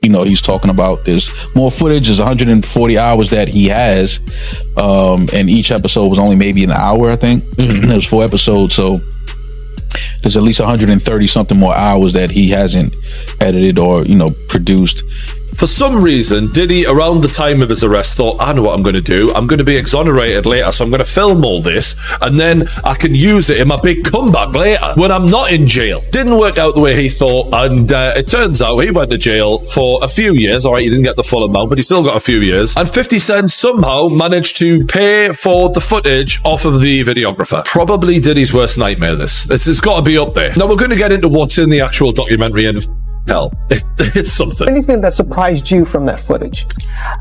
he's talking about. There's more footage. There's 140 hours that he has, and each episode was only maybe an hour, I think. There's 4 episodes, so there's at least 130 something more hours that he hasn't edited or produced. For some reason, Diddy, around the time of his arrest, thought, I know what I'm going to do. I'm going to be exonerated later, so I'm going to film all this, and then I can use it in my big comeback later when I'm not in jail. Didn't work out the way he thought, and it turns out he went to jail for a few years. All right, he didn't get the full amount, but he still got a few years. And 50 Cent somehow managed to pay for the footage off of the videographer. Probably Diddy's worst nightmare, this. It's got to be up there. Now, we're going to get into what's in the actual documentary, and hell, it's something. Anything that surprised you from that footage?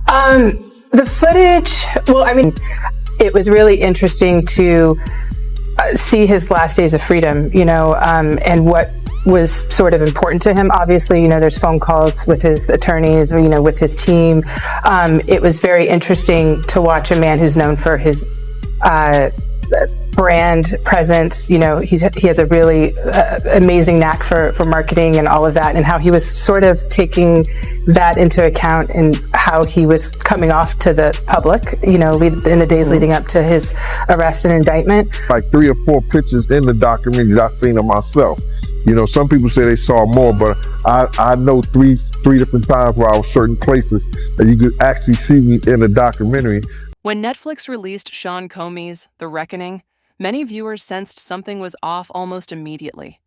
The footage, well, I mean, it was really interesting to see his last days of freedom, and what was sort of important to him. Obviously, there's phone calls with his attorneys, with his team. It was very interesting to watch a man who's known for his brand presence. He has a really amazing knack for marketing and all of that, and how he was sort of taking that into account and how he was coming off to the public, in the days leading up to his arrest and indictment. Like 3 or 4 pictures in the documentary that I've seen of myself. Some people say they saw more, but I know three different times where I was certain places that you could actually see me in the documentary. When Netflix released Sean Comey's The Reckoning, many viewers sensed something was off almost immediately.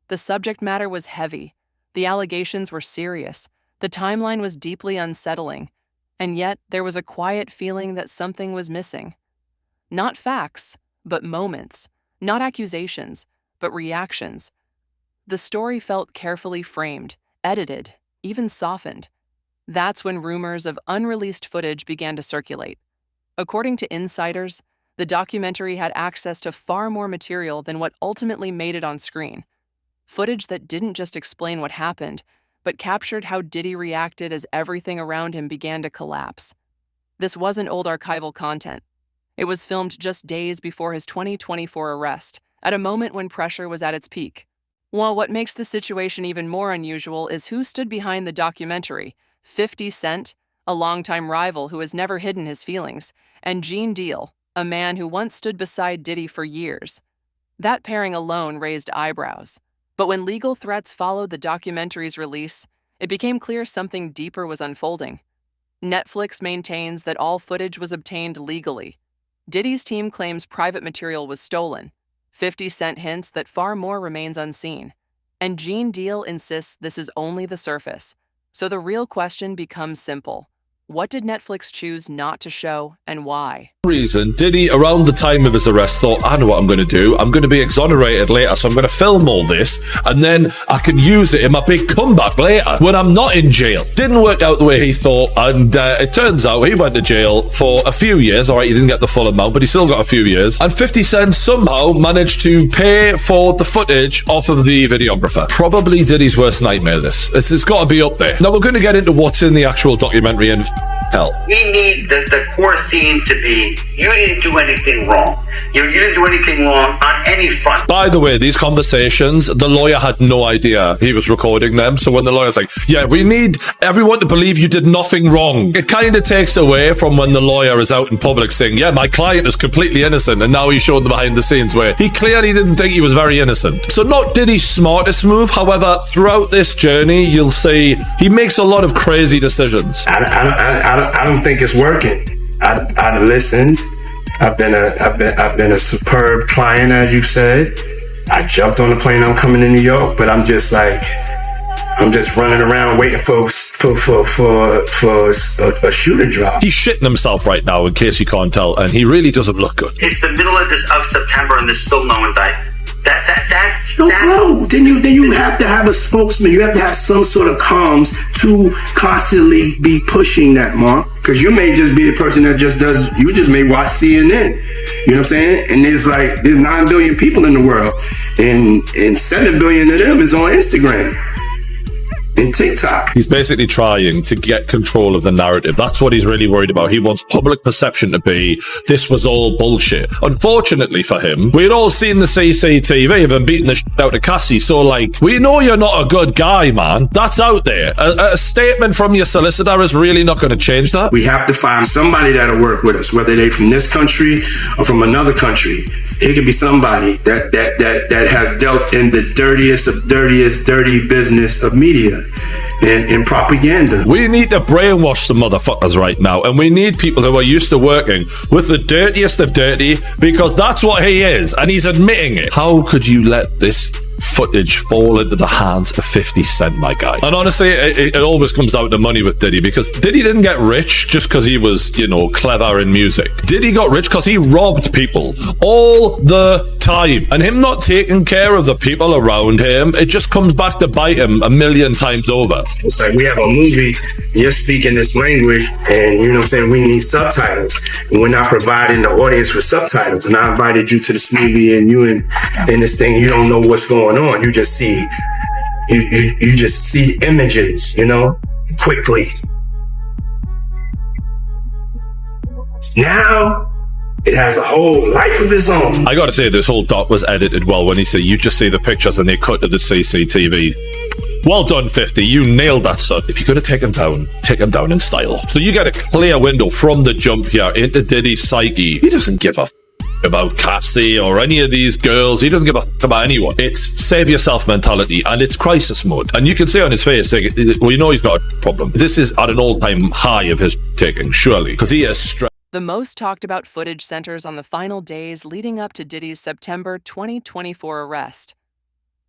The subject matter was heavy, the allegations were serious, the timeline was deeply unsettling, and yet there was a quiet feeling that something was missing. Not facts, but moments. Not accusations, but reactions. The story felt carefully framed, edited, even softened. That's when rumors of unreleased footage began to circulate. According to insiders, the documentary had access to far more material than what ultimately made it on screen. Footage that didn't just explain what happened, but captured how Diddy reacted as everything around him began to collapse. This wasn't old archival content. It was filmed just days before his 2024 arrest, at a moment when pressure was at its peak. While what makes the situation even more unusual is who stood behind the documentary: 50 Cent, a longtime rival who has never hidden his feelings, and Gene Deal, a man who once stood beside Diddy for years. That pairing alone raised eyebrows. But when legal threats followed the documentary's release, it became clear something deeper was unfolding. Netflix maintains that all footage was obtained legally. Diddy's team claims private material was stolen. 50 Cent hints that far more remains unseen. And Gene Deal insists this is only the surface. So the real question becomes simple. What did Netflix choose not to show, and why? Reason, Diddy, around the time of his arrest, thought, I know what I'm going to do. I'm going to be exonerated later, so I'm going to film all this, and then I can use it in my big comeback later when I'm not in jail. Didn't work out the way he thought, and it turns out he went to jail for a few years. All right, he didn't get the full amount, but he still got a few years. And 50 Cent somehow managed to pay for the footage off of the videographer. Probably Diddy's worst nightmare, this. It's got to be up there. Now, we're going to get into what's in the actual documentary, and hell, we need the core theme to be, you didn't do anything wrong. You didn't do anything wrong on any front. By the way, these conversations, the lawyer had no idea he was recording them. So when the lawyer's like, yeah, we need everyone to believe you did nothing wrong, it kind of takes away from when the lawyer is out in public saying, yeah, my client is completely innocent. And now he showed the behind the scenes where he clearly didn't think he was very innocent. So not Diddy's smartest move. However, throughout this journey, you'll see he makes a lot of crazy decisions. I don't think it's working. I listened. I've been a superb client, as you said. I jumped on the plane. I'm coming to New York, but I'm just running around waiting for a shoe to drop. He's shitting himself right now, in case you can't tell, and he really doesn't look good. It's the middle of September, and there's still no indictment. Bro, then you have to have a spokesman. You have to have some sort of comms to constantly be pushing that, Mark. Because you may just be the person that you just may watch CNN. You know what I'm saying? And there's 9 billion people in the world, and 7 billion of them is on Instagram. in TikTok. He's basically trying to get control of the narrative. That's what he's really worried about. He wants public perception to be, this was all bullshit. Unfortunately for him, we'd all seen the CCTV of him beating the shit out of Cassie. So, like, we know you're not a good guy, man. That's out there. A statement from your solicitor is really not going to change that. We have to find somebody that'll work with us, whether they from this country or from another country. It could be somebody that has dealt in the dirtiest of dirty business of media and propaganda. We need to brainwash the motherfuckers right now, and we need people who are used to working with the dirtiest of dirty, because that's what he is, and he's admitting it. How could you let this footage fall into the hands of 50 Cent, my guy? And honestly, it always comes down to money with Diddy, because Diddy didn't get rich just because he was, you know, clever in music. Diddy got rich because he robbed people all the time, and him not taking care of the people around him, it just comes back to bite him a million times over. It's like we have a movie, you're speaking this language, and you know what I'm saying, we need subtitles, and we're not providing the audience with subtitles. And I invited you to this movie, and you in this thing, you don't know what's going on. You just see you just see the images, you know, quickly. Now it has a whole life of its own. I gotta say, this whole doc was edited well. When he said you just see the pictures and they cut to the CCTV. Well done, 50. You nailed that, son. If you're gonna take him down in style. So you get a clear window from the jump here into Diddy's psyche. He doesn't give a about Cassie or any of these girls. He doesn't give a about anyone. It's save yourself mentality, and it's crisis mode. And you can see on his face, like, we know he's got a problem. This is at an all-time high of his taking, surely, because he is stressed. The most talked about footage centers on the final days leading up to Diddy's September 2024 arrest.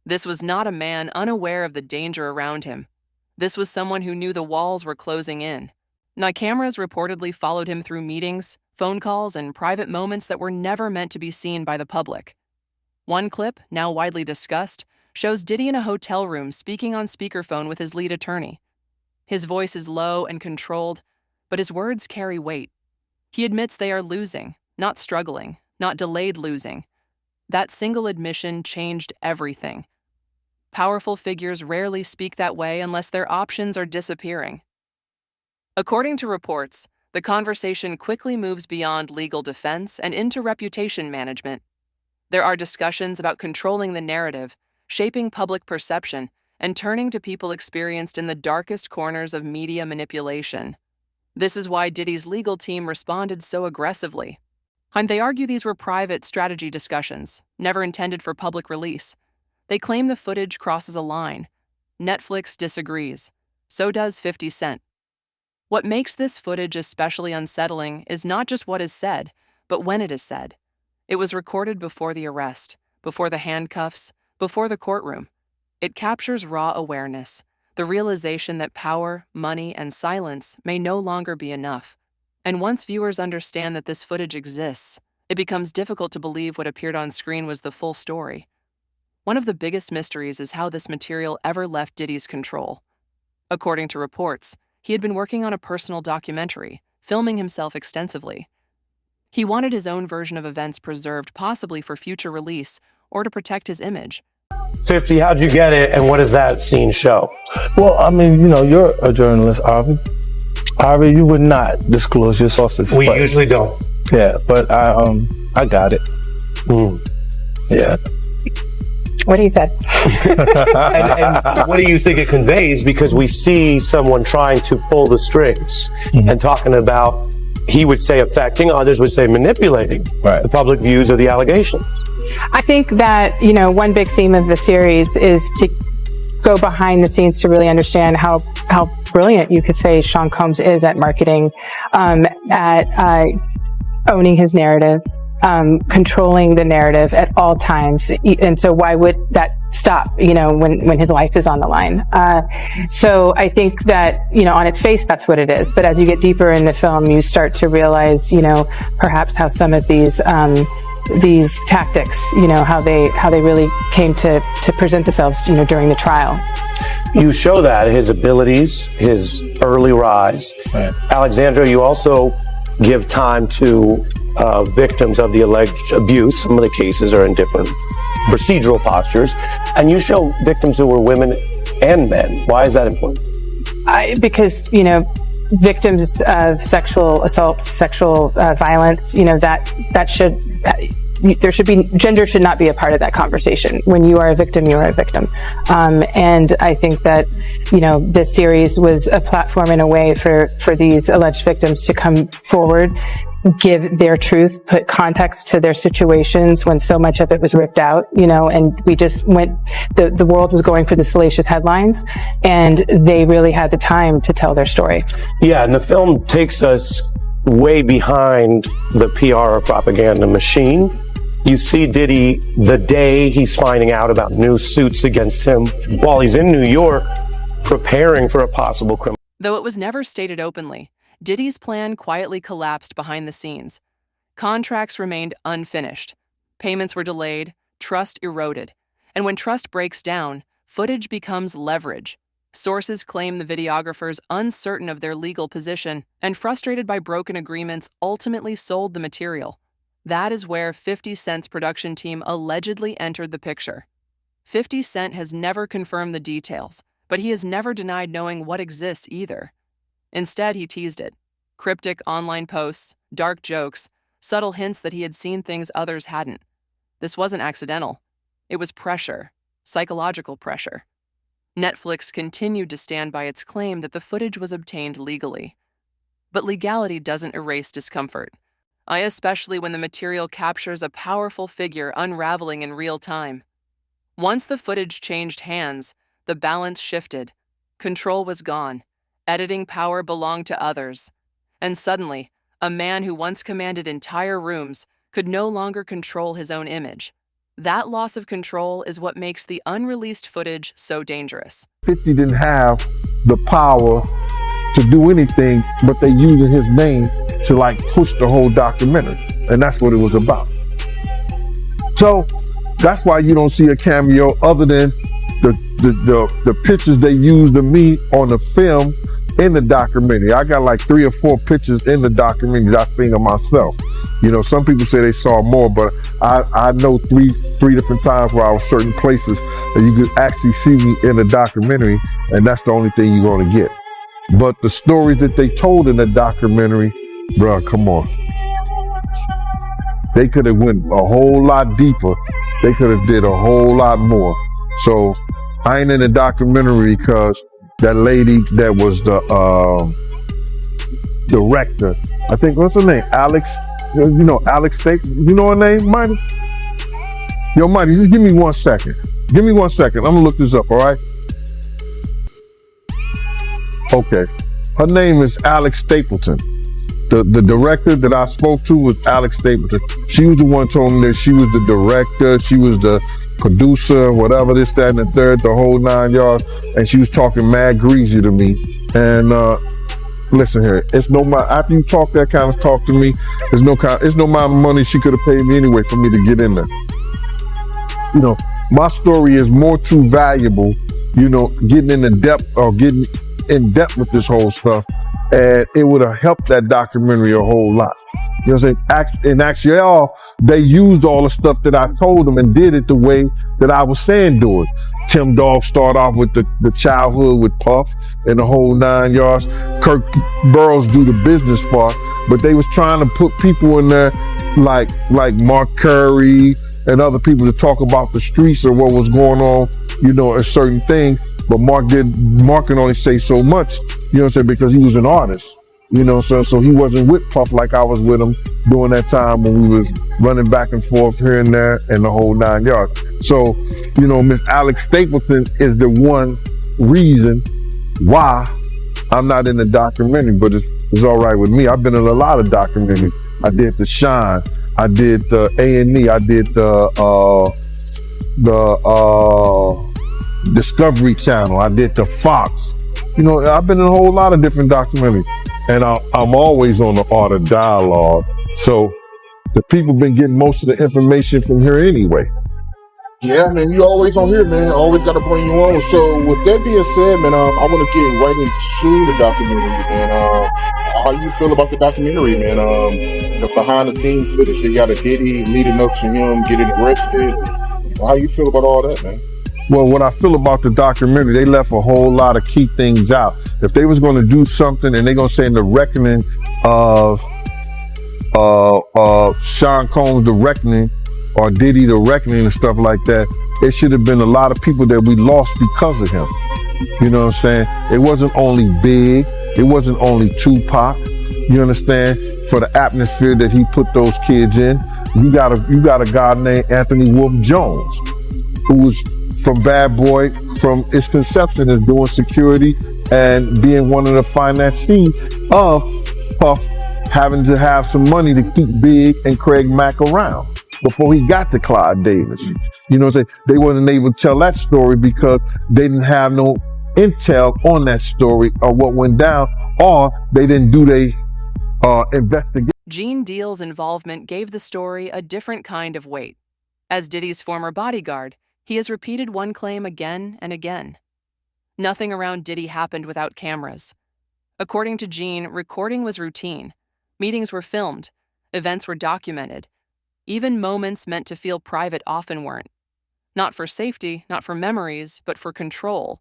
This was not a man unaware of the danger around him. This was someone who knew the walls were closing in. Now, cameras reportedly followed him through meetings, phone calls, and private moments that were never meant to be seen by the public. One clip, now widely discussed, shows Diddy in a hotel room speaking on speakerphone with his lead attorney. His voice is low and controlled, but his words carry weight. He admits they are losing, not struggling, not delayed losing. That single admission changed everything. Powerful figures rarely speak that way unless their options are disappearing. According to reports, the conversation quickly moves beyond legal defense and into reputation management. There are discussions about controlling the narrative, shaping public perception, and turning to people experienced in the darkest corners of media manipulation. This is why Diddy's legal team responded so aggressively. And they argue these were private strategy discussions, never intended for public release. They claim the footage crosses a line. Netflix disagrees. So does 50 Cent. What makes this footage especially unsettling is not just what is said, but when it is said. It was recorded before the arrest, before the handcuffs, before the courtroom. It captures raw awareness, the realization that power, money, and silence may no longer be enough. And once viewers understand that this footage exists, it becomes difficult to believe what appeared on screen was the full story. One of the biggest mysteries is how this material ever left Diddy's control. According to reports, he had been working on a personal documentary, filming himself extensively. He wanted his own version of events preserved, possibly for future release or to protect his image. 50, how'd you get it, and what does that scene show? Well, I mean, you know, you're a journalist, Harvey. Harvey, you would not disclose your sources. We usually don't. Yeah, but I got it. Yeah. What he said. and what do you think it conveys? Because we see someone trying to pull the strings and talking about, he would say affecting, others would say manipulating the public views of the allegations. I think that, you know, one big theme of the series is to go behind the scenes to really understand how brilliant you could say Sean Combs is at marketing, at owning his narrative, controlling the narrative at all times. And so why would that stop, you know, when his life is on the line? So I think that, you know, on its face, that's what it is. But as you get deeper in the film, you start to realize, you know, perhaps how some of these tactics, you know, how they really came to present themselves, you know, during the trial. You show that, his abilities, his early rise. Right. Alexandra, you also give time to victims of the alleged abuse. Some of the cases are in different procedural postures. And you show victims who were women and men. Why is that important? Because, victims of sexual assault, sexual violence, gender should not be a part of that conversation. When you are a victim, you are a victim. And I think that, this series was a platform in a way for these alleged victims to come forward, give their truth, put context to their situations when so much of it was ripped out, and we just the world was going for the salacious headlines, and they really had the time to tell their story. Yeah, and the film takes us way behind the PR or propaganda machine. You see Diddy the day he's finding out about new suits against him while he's in New York preparing for a possible criminal. Though it was never stated openly, Diddy's plan quietly collapsed behind the scenes. Contracts remained unfinished. Payments were delayed, trust eroded. And when trust breaks down, footage becomes leverage. Sources claim the videographers, uncertain of their legal position and frustrated by broken agreements, ultimately sold the material. That is where 50 Cent's production team allegedly entered the picture. 50 Cent has never confirmed the details, but he has never denied knowing what exists either. Instead, he teased it. Cryptic online posts, dark jokes, subtle hints that he had seen things others hadn't. This wasn't accidental. It was pressure, psychological pressure. Netflix continued to stand by its claim that the footage was obtained legally. But legality doesn't erase discomfort, especially when the material captures a powerful figure unraveling in real time. Once the footage changed hands, the balance shifted. Control was gone. Editing power belonged to others. And suddenly, a man who once commanded entire rooms could no longer control his own image. That loss of control is what makes the unreleased footage so dangerous. 50 didn't have the power to do anything, but they used his name to push the whole documentary. And that's what it was about. So that's why you don't see a cameo other than the pictures they used of me on the film in the documentary. I got 3 or 4 pictures in the documentary that I seen of myself. Some people say they saw more, but I know three different times where I was certain places that you could actually see me in the documentary, and that's the only thing you're gonna get. But the stories that they told in the documentary, bruh, come on. They could have went a whole lot deeper. They could have did a whole lot more. So I ain't in the documentary because that lady that was the director, I think, what's her name? Alex, Alex Steak, you know her name, Mighty? Yo, Mighty, just give me 1 second. Give me 1 second. I'm gonna look this up, all right? Okay. Her name is Alex Stapleton. The director that I spoke to was Alex Stapleton. She was the one who told me that she was the director, she was the producer, whatever, this, that, and the third, the whole 9 yards, and she was talking mad greasy to me. And listen here, it's no my after you talk that kind of talk to me, it's no amount of money she could have paid me anyway for me to get in there. My story is more too valuable, getting in the depth or getting in depth with this whole stuff, and it would have helped that documentary a whole lot. You know what I'm saying? In actually, they used all the stuff that I told them and did it the way that I was saying do it. Tim Dog started off with the childhood with Puff and the whole 9 yards. Kirk Burrows do the business part, but they was trying to put people in there like Mark Curry and other people to talk about the streets or what was going on, a certain thing. But Mark can only say so much, what I'm saying, because he was an artist. So he wasn't with Puff like I was with him during that time when we was running back and forth here and there and the whole 9 yards. So, Miss Alex Stapleton is the one reason why I'm not in the documentary, but it's all right with me. I've been in a lot of documentaries. I did The Shine, I did the A&E, I did the Discovery Channel, I did the Fox. I've been in a whole lot of different documentaries. And I'm always on the art of dialogue. So the people been getting most of the information from here anyway. Yeah, man, you always on here, man. Always got to bring you on. So with that being said, man, I want to get right into the documentary, man. How you feel about the documentary, man? The behind the scenes footage. They got a Diddy leading up to him getting arrested. How you feel about all that, man? Well, what I feel about the documentary, they left a whole lot of key things out. If they was going to do something and they're going to say in the reckoning of Sean Combs, the reckoning, or Diddy, the reckoning and stuff like that, it should have been a lot of people that we lost because of him. You know what I'm saying? It wasn't only Big. It wasn't only Tupac. You understand? For the atmosphere that he put those kids in. You got a guy named Anthony Wolf Jones, who was from Bad Boy, from its conception, is doing security and being one of the financiers of Puff having to have some money to keep Big and Craig Mack around before he got to Clyde Davis. You know what I'm saying? They wasn't able to tell that story because they didn't have no intel on that story or what went down, or they didn't do their investigation. Gene Deal's involvement gave the story a different kind of weight. As Diddy's former bodyguard, he has repeated one claim again and again. Nothing around Diddy happened without cameras. According to Gene, recording was routine. Meetings were filmed. Events were documented. Even moments meant to feel private often weren't. Not for safety, not for memories, but for control.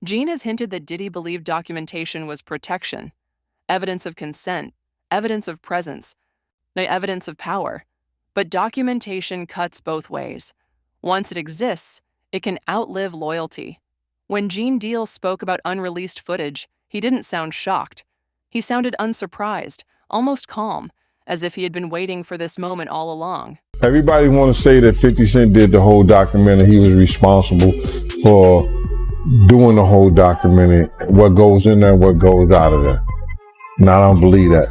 Gene has hinted that Diddy believed documentation was protection, evidence of consent, evidence of presence, evidence of power. But documentation cuts both ways. Once it exists, it can outlive loyalty. When Gene Deal spoke about unreleased footage, he didn't sound shocked. He sounded unsurprised, almost calm, as if he had been waiting for this moment all along. Everybody want to say that 50 Cent did the whole documentary. He was responsible for doing the whole documentary, what goes in there, what goes out of there. And I don't believe that.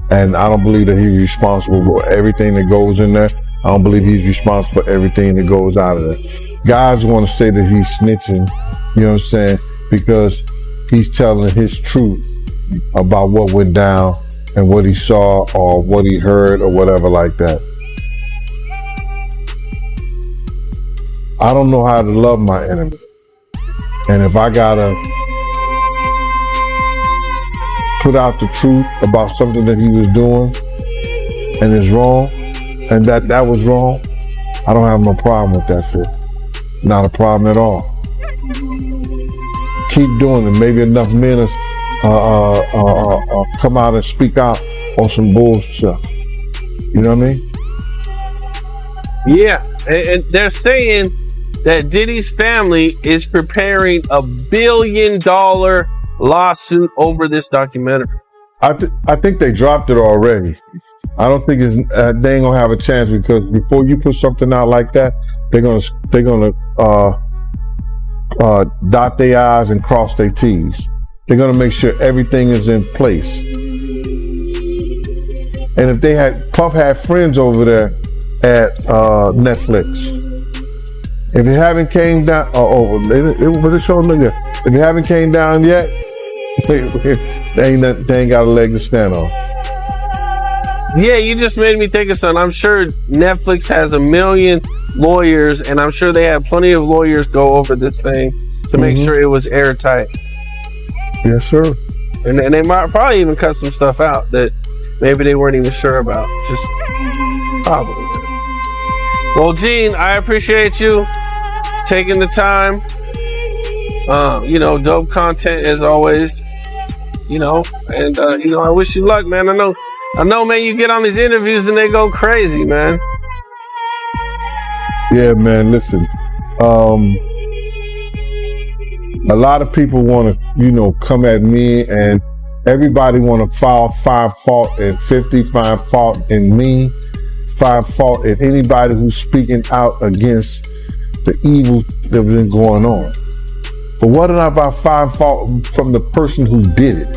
And I don't believe that he's responsible for everything that goes in there. I don't believe he's responsible for everything that goes out of there. Guys want to say that he's snitching, you know what I'm saying, because he's telling his truth about what went down and what he saw or what he heard or whatever like that. I don't know how to love my enemy. And if I gotta put out the truth about something that he was doing and it's wrong, and that was wrong, I don't have no problem with that shit. Not a problem at all. Keep doing it. Maybe enough men come out and speak out on some bullshit. You know what I mean? Yeah, and they're saying that Diddy's family is preparing a $1 billion lawsuit over this documentary. I think they dropped it already. I don't think they ain't gonna have a chance, because before you put something out like that, they're gonna dot their I's and cross their T's. They're gonna make sure everything is in place. And if Puff had friends over there at Netflix, if it haven't came down, if it haven't came down yet, they ain't got a leg to stand on. Yeah, you just made me think of something. I'm sure Netflix has 1 million lawyers, and I'm sure they have plenty of lawyers go over this thing to make sure it was airtight. Yes, sir. And they might probably even cut some stuff out that maybe they weren't even sure about. Just probably. Well, Gene, I appreciate you taking the time. Dope content as always. And I wish you luck, man. I know, man, you get on these interviews and they go crazy, man. Yeah, man, listen. A lot of people want to, come at me, and everybody want to find fault in 50, find fault in me, find fault in anybody who's speaking out against the evil that's been going on. But what about find fault from the person who did it?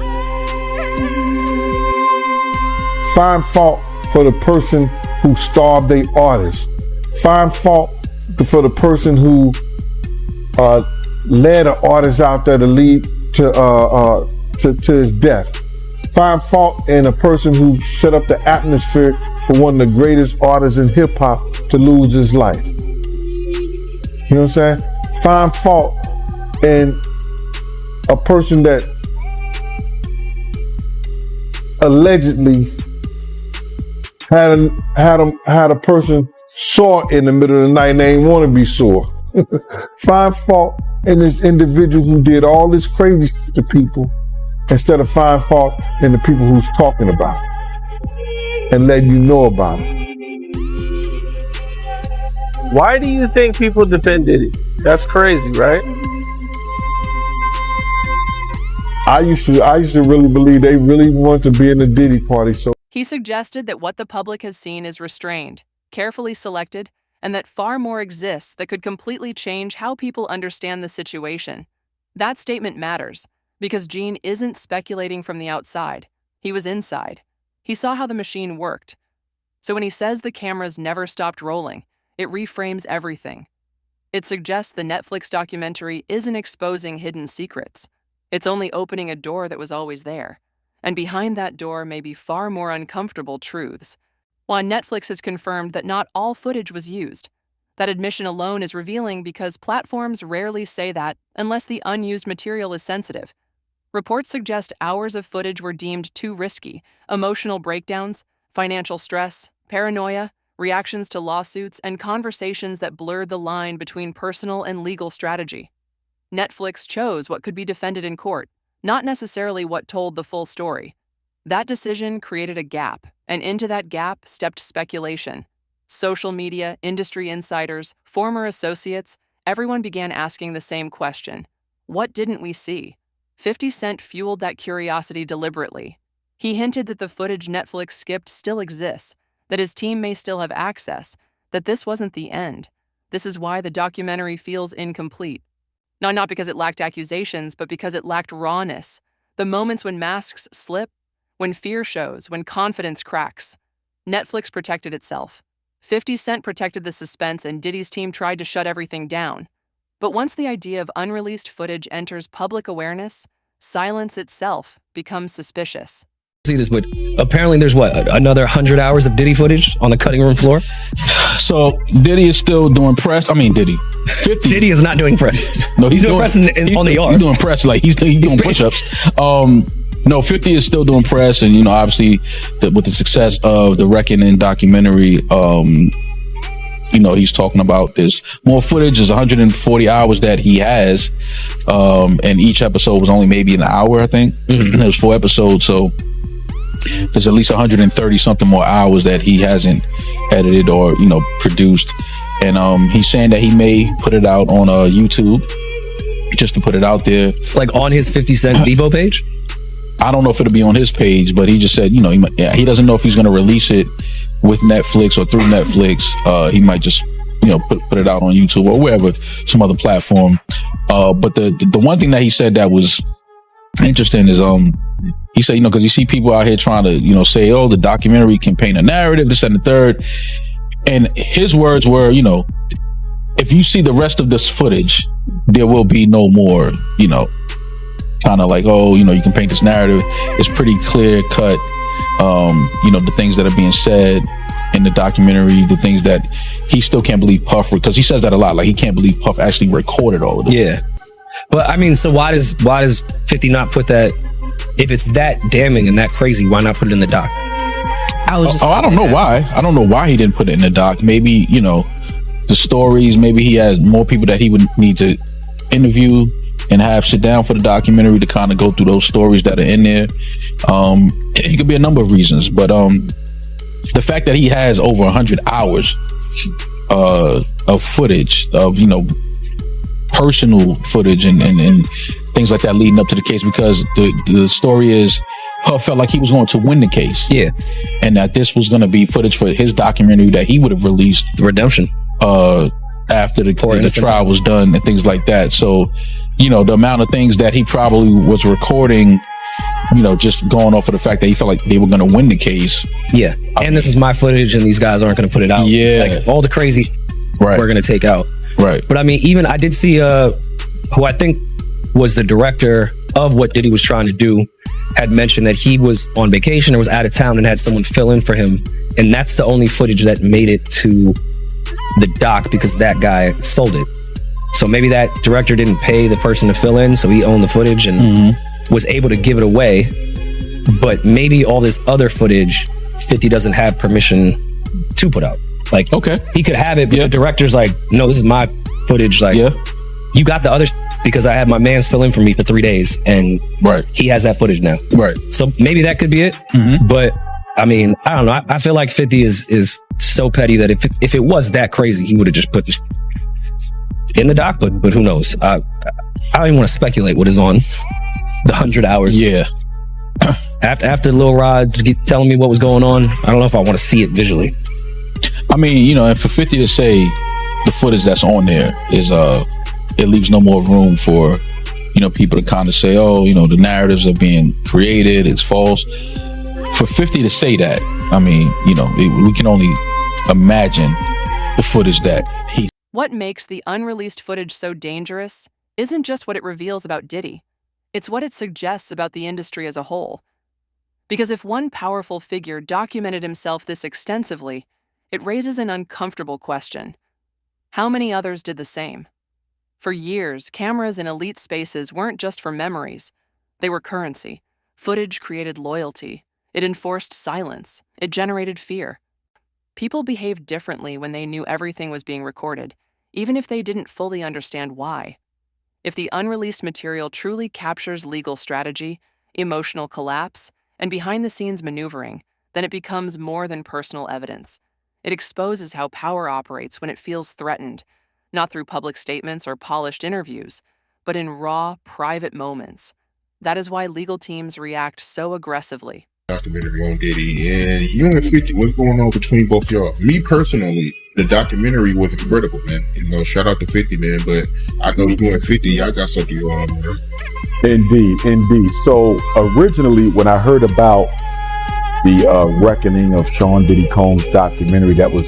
Find fault for the person who starved their artist. Find fault for the person who led an artist out there to lead to his death. Find fault in a person who set up the atmosphere for one of the greatest artists in hip hop to lose his life. You know what I'm saying? Find fault in a person that allegedly had a person sore in the middle of the night and they didn't want to be sore. Find fault in this individual who did all this crazy shit to people instead of find fault in the people who's talking about it and letting you know about it. Why do you think people defend Diddy? That's crazy, right? I used to really believe they really want to be in the Diddy party. So He suggested that what the public has seen is restrained, carefully selected, and that far more exists that could completely change how people understand the situation. That statement matters because Gene isn't speculating from the outside. He was inside. He saw how the machine worked. So when he says the cameras never stopped rolling, it reframes everything. It suggests the Netflix documentary isn't exposing hidden secrets. It's only opening a door that was always there. And behind that door may be far more uncomfortable truths. While Netflix has confirmed that not all footage was used, that admission alone is revealing because platforms rarely say that unless the unused material is sensitive. Reports suggest hours of footage were deemed too risky, emotional breakdowns, financial stress, paranoia, reactions to lawsuits, and conversations that blurred the line between personal and legal strategy. Netflix chose what could be defended in court, not necessarily what told the full story. That decision created a gap, and into that gap stepped speculation. Social media, industry insiders, former associates, everyone began asking the same question. What didn't we see? 50 Cent fueled that curiosity deliberately. He hinted that the footage Netflix skipped still exists, that his team may still have access, that this wasn't the end. This is why the documentary feels incomplete. Not because it lacked accusations, but because it lacked rawness. The moments when masks slip, when fear shows, when confidence cracks. Netflix protected itself. 50 Cent protected the suspense, and Diddy's team tried to shut everything down. But once the idea of unreleased footage enters public awareness, silence itself becomes suspicious. See this, but apparently there's another 100 hours of Diddy footage on the cutting room floor. So Diddy is still doing press. I mean, Diddy. 50. Diddy is not doing press. No, he's doing press on the yard. He's doing press like he's doing push-ups. No, 50 is still doing press, and obviously with the success of the Reckoning documentary, he's talking about this more footage. Is 140 hours that he has, and each episode was only maybe an hour, I think. There's 4 episodes, so there's at least 130 something more hours that he hasn't edited or produced, and he's saying that he may put it out on YouTube just to put it out there, like on his 50 Cent Devo page. I don't know if it'll be on his page, but he just said he doesn't know if he's going to release it with Netflix or through Netflix. He might just put it out on YouTube or wherever, some other platform. But the one thing that he said that was interesting is he said because you see people out here trying to say, oh, the documentary can paint a narrative, this and the third, and his words were if you see the rest of this footage, there will be no more kind of like, oh, you can paint this narrative. It's pretty clear cut. The things that are being said in the documentary, the things that he still can't believe Puff, because he says that a lot. Like he can't believe Puff actually recorded all of it. Yeah, but I mean, so why does 50 not put that? If it's that damning and that crazy, why not put it in the doc? I don't know why. I don't know why he didn't put it in the doc. Maybe the stories. Maybe he had more people that he would need to interview and have sit down for the documentary to kind of go through those stories that are in there. It could be a number of reasons, but the fact that he has over 100 hours of footage of personal footage and things like that leading up to the case, because the story is Puff felt like he was going to win the case, and that this was going to be footage for his documentary that he would have released, Redemption, after the trial was done and things like that. So the amount of things that he probably was recording, just going off of the fact that he felt like they were going to win the case. Yeah. And this is my footage and these guys aren't going to put it out. Yeah. Like, all the crazy we're going to take out. Right. But I mean, even I did see who I think was the director of what Diddy was trying to do had mentioned that he was on vacation or was out of town and had someone fill in for him. And that's the only footage that made it to the doc because that guy sold it. So maybe that director didn't pay the person to fill in, so he owned the footage and was able to give it away. But maybe all this other footage, 50 doesn't have permission to put out. Like, okay, he could have it, but the director's like, no, this is my footage. Like, you got the other because I had my man's fill in for me for 3 days, and he has that footage now. Right. So maybe that could be it. But I mean, I don't know. I feel like 50 is so petty that if it was that crazy, he would have just put this in the doc. But who knows? I don't even want to speculate what is on the 100 hours. Yeah. After Lil Rod telling me what was going on, I don't know if I want to see it visually. I mean, you know, and for 50 to say the footage that's on there is it leaves no more room for, you know, people to kind of say, oh, you know, the narratives are being created, it's false. For 50 to say that, I mean, you know, we can only imagine the footage that he. What makes the unreleased footage so dangerous isn't just what it reveals about Diddy. It's what it suggests about the industry as a whole. Because if one powerful figure documented himself this extensively, it raises an uncomfortable question. How many others did the same? For years, cameras in elite spaces weren't just for memories. They were currency. Footage created loyalty. It enforced silence. It generated fear. People behaved differently when they knew everything was being recorded, even if they didn't fully understand why. If the unreleased material truly captures legal strategy, emotional collapse, and behind-the-scenes maneuvering, then it becomes more than personal evidence. It exposes how power operates when it feels threatened, not through public statements or polished interviews, but in raw, private moments. That is why legal teams react so aggressively. Documentary on Diddy, and you and 50, what's going on between both y'all? Me personally, the documentary was incredible, man. You know, shout out to 50, man, but I know you and 50, y'all got something going on, man. Indeed. So originally, when I heard about the reckoning of Sean Diddy Combs documentary that was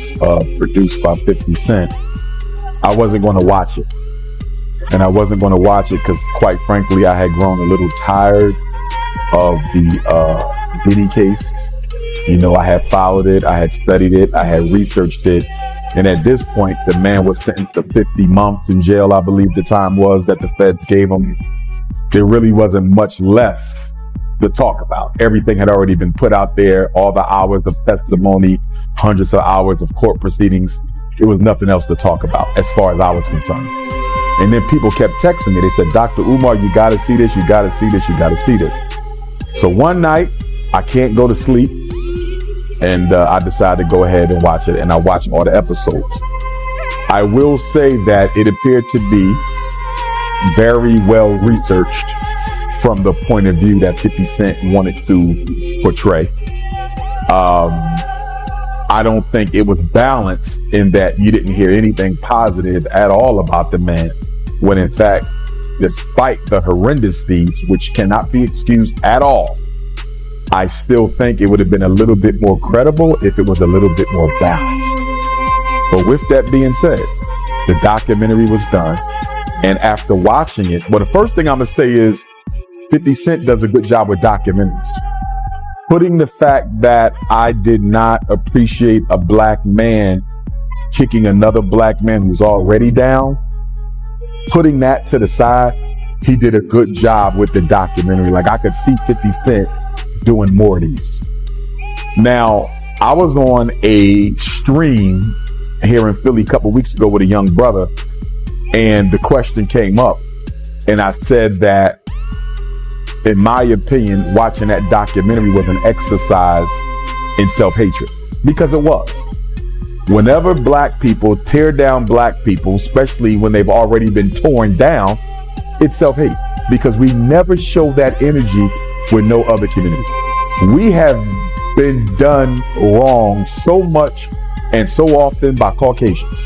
produced by 50 Cent, I wasn't going to watch it. And I wasn't going to watch it because, quite frankly, I had grown a little tired of the Diddy case. You know, I had followed it, I had studied it, I had researched it. And at this point, the man was sentenced to 50 months in jail, I believe the time was that the feds gave him. There really wasn't much left to talk about. Everything had already been put out there, all the hours of testimony, hundreds of hours of court proceedings. There was nothing else to talk about as far as I was concerned. And then people kept texting me. They said, Dr. Umar, you got to see this, you got to see this, you got to see this. So one night, I can't go to sleep, and I decided to go ahead and watch it, and I watched all the episodes. I will say that it appeared to be very well researched from the point of view that 50 Cent wanted to portray. I don't think it was balanced in that you didn't hear anything positive at all about the man, when in fact, despite the horrendous deeds, which cannot be excused at all, I still think it would have been a little bit more credible if it was a little bit more balanced. But with that being said, the documentary was done. And after watching it, well, the first thing I'm going to say is 50 Cent does a good job with documentaries. Putting the fact that I did not appreciate a black man kicking another black man who's already down, putting that to the side, he did a good job with the documentary. Like, I could see 50 Cent doing more of these. Now, I was on a stream here in Philly a couple weeks ago with a young brother, and the question came up, and I said that, in my opinion, watching that documentary was an exercise in self-hatred, because it was. Whenever black people tear down black people, especially when they've already been torn down, it's self-hate, because we never show that energy with no other community. We have been done wrong so much and so often by Caucasians,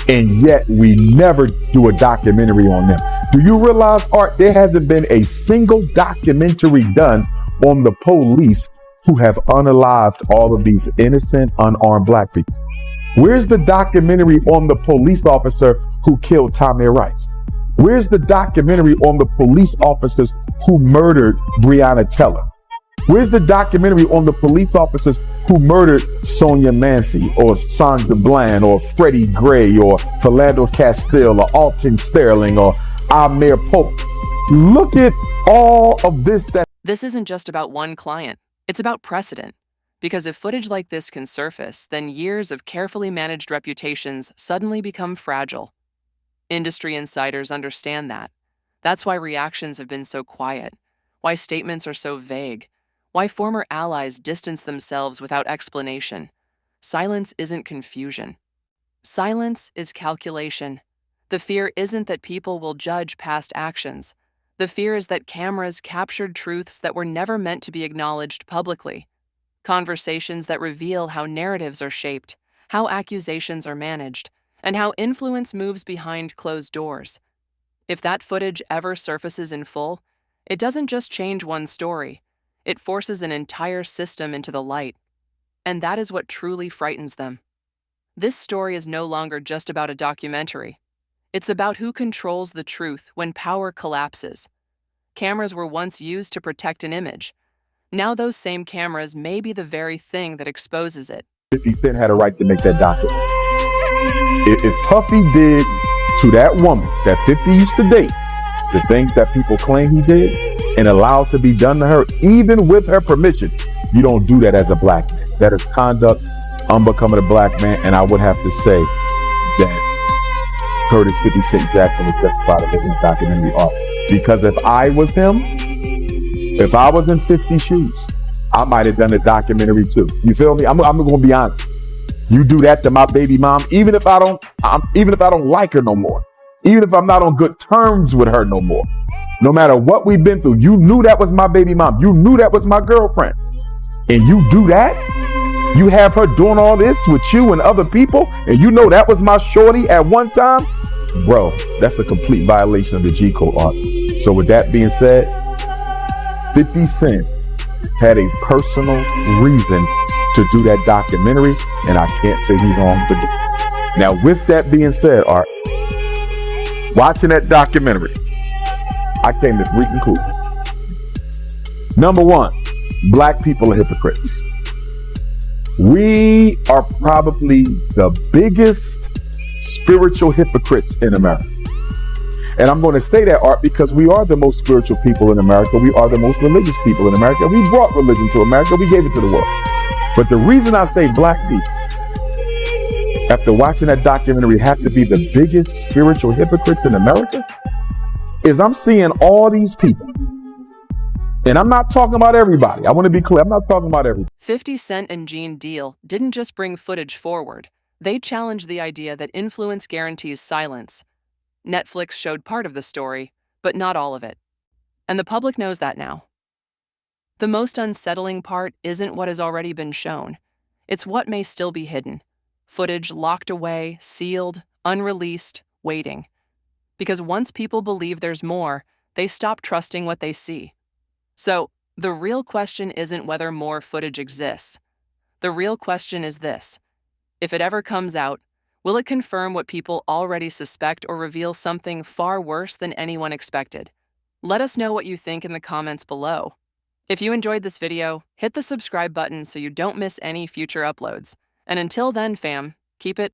and yet we never do a documentary on them. Do you realize, Art, there hasn't been a single documentary done on the police who have unalived all of these innocent, unarmed black people? Where's the documentary on the police officer who killed Tamir Rice? Where's the documentary on the police officers who murdered Breonna Taylor? Where's the documentary on the police officers who murdered Sonia Mancy or Sandra Bland or Freddie Gray or Philando Castile or Alton Sterling or Amir Pope? Look at all of this. This isn't just about one client. It's about precedent. Because if footage like this can surface, then years of carefully managed reputations suddenly become fragile. Industry insiders understand that. That's why reactions have been so quiet, why statements are so vague, why former allies distance themselves without explanation. Silence isn't confusion. Silence is calculation. The fear isn't that people will judge past actions. The fear is that cameras captured truths that were never meant to be acknowledged publicly. Conversations that reveal how narratives are shaped, how accusations are managed, and how influence moves behind closed doors. If that footage ever surfaces in full, it doesn't just change one story, it forces an entire system into the light. And that is what truly frightens them. This story is no longer just about a documentary. It's about who controls the truth when power collapses. Cameras were once used to protect an image. Now those same cameras may be the very thing that exposes it. 50 Cent had a right to make that document. If Puffy did to that woman that 50 used to date, the things that people claim he did, and allowed to be done to her, even with her permission, you don't do that as a black man. That is conduct unbecoming a black man, and I would have to say that Curtis 50 Cent Jackson was justified in making a documentary art. Because if I was him, if I was in 50's shoes, I might have done a documentary too. You feel me? I'm going to be honest. You do that to my baby mom, even if I don't like her no more, even if I'm not on good terms with her no more, no matter what we've been through, you knew that was my baby mom. You knew that was my girlfriend. And you do that? You have her doing all this with you and other people, and you know that was my shorty at one time? Bro, that's a complete violation of the G Code art. So with that being said, 50 Cent had a personal reason to do that documentary, and I can't say he's wrong for it. Now, with that being said, Art, watching that documentary, I came to three conclusions. Number one, black people are hypocrites. We are probably the biggest spiritual hypocrites in America. And I'm going to say that, Art, because we are the most spiritual people in America. We are the most religious people in America. We brought religion to America. We gave it to the world. But the reason I say black people, after watching that documentary, have to be the biggest spiritual hypocrites in America, is I'm seeing all these people. And I'm not talking about everybody. I want to be clear. I'm not talking about everybody. 50 Cent and Gene Deal didn't just bring footage forward. They challenged the idea that influence guarantees silence. Netflix showed part of the story, but not all of it. And the public knows that now. The most unsettling part isn't what has already been shown. It's what may still be hidden. Footage locked away, sealed, unreleased, waiting. Because once people believe there's more, they stop trusting what they see. So, the real question isn't whether more footage exists. The real question is this: if it ever comes out, will it confirm what people already suspect or reveal something far worse than anyone expected? Let us know what you think in the comments below. If you enjoyed this video, hit the subscribe button so you don't miss any future uploads. And until then, fam, keep it